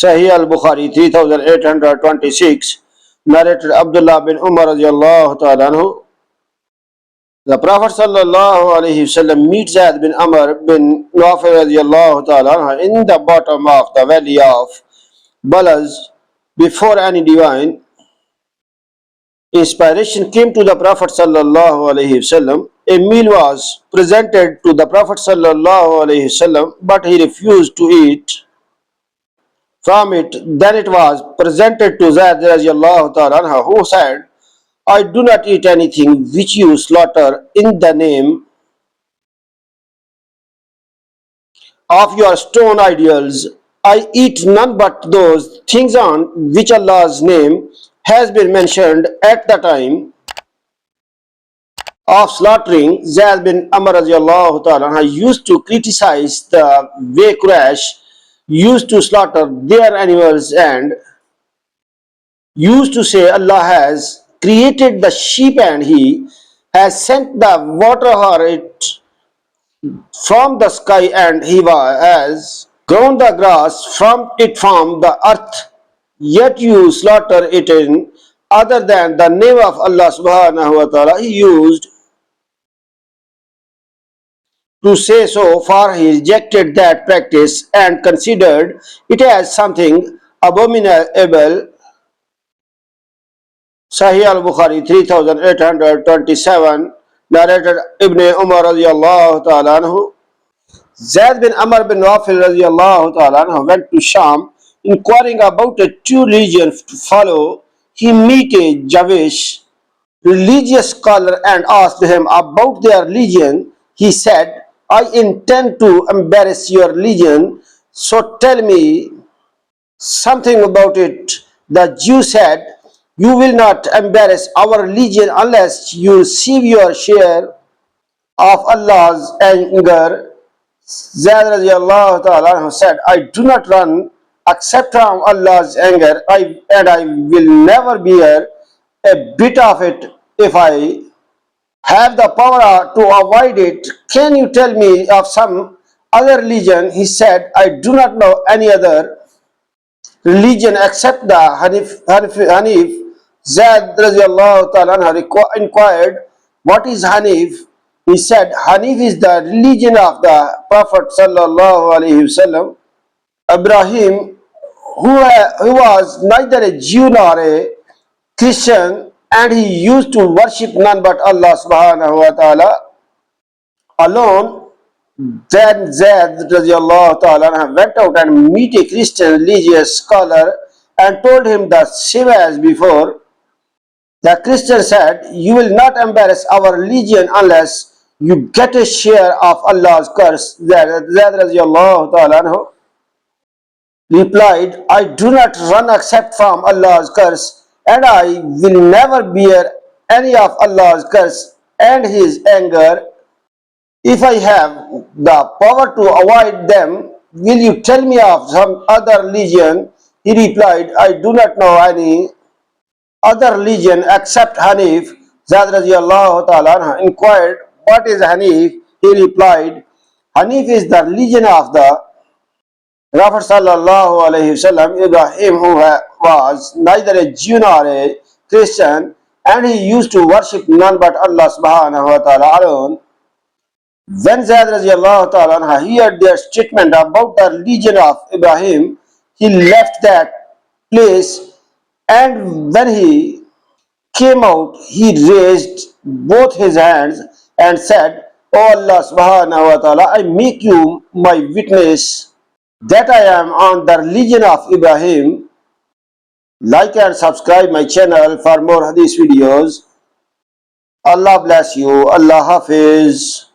Sahih Al-Bukhari 3826, narrated Abdullah bin Umar radiallahu ta'ala anhu. The Prophet sallallahu alaihi wasallam meets Zaid bin Amr bin Nawfal radiallahu ta'ala anhu in the bottom of the valley of Balaz before any divine inspiration came to the Prophet sallallahu alaihi wasallam. A meal was presented to the Prophet sallallahu alaihi wasallam, but he refused to eat from it. Then it was presented to Zaid radiallahu ta'ala anhu, who said, I do not eat anything which you slaughter in the name of your stone idols. I eat none but those things on which Allah's name has been mentioned at the time of slaughtering. Zaid bin Amr radiallahu ta'ala anhu used to criticize the way Quraysh used to slaughter their animals and used to say, Allah has created the sheep and He has sent the water for it from the sky, and He has grown the grass from it from the earth, yet you slaughter it in other than the name of Allah subhanahu wa ta'ala. He used to say so, for he rejected that practice and considered it as something abominable. Sahih Al-Bukhari 3827, narrated Ibn Umar radiallahu ta'ala anhu. Zaid bin Amr bin Nawfal radiallahu ta'ala anhu went to Sham, inquiring about a true religion to follow. He met a Jewish religious scholar and asked him about their religion. He said, I intend to embrace your religion, so tell me something about it. The Jew said, you will not embrace our religion unless you receive your share of Allah's anger. Zayd radiallahu ta'ala said, I do not run except from Allah's anger, and I will never bear a bit of it if I have the power to avoid it. Can you tell me of some other religion? He said, I do not know any other religion except the Hanif. Zayd radiallahu ta'ala inquired, what is Hanif? He said, Hanif is the religion of the Prophet sallallahu alaihi wasallam, Ibrahim, who was neither a Jew nor a Christian, and he used to worship none but Allah subhanahu wa ta'ala alone. Then Zayd radiallahu ta'ala went out and met a Christian religious scholar and told him the same as before. The Christian said, you will not embrace our religion unless you get a share of Allah's curse. Zayd radiallahu ta'ala replied, I do not run except from Allah's curse, and I will never bear any of Allah's curse and His anger. If I have the power to avoid them, will you tell me of some other religion? He replied, I do not know any other religion except Hanif. Zayd radiallahu ta'ala inquired, what is Hanif? He replied, Hanif is the religion of the Prophet sallallahu alaihi wasallam, Ibrahim, who was neither a Jew nor a Christian, and he used to worship none but Allah subhanahu wa ta'ala alone. When Zayd radiallahu ta'ala heard their statement about the religion of Ibrahim, he left that place, and when he came out, he raised both his hands and said, O Allah subhanahu wa ta'ala, I make you my witness that I am on the religion of Ibrahim. Like and subscribe my channel for more hadith videos. Allah bless you. Allah Hafiz.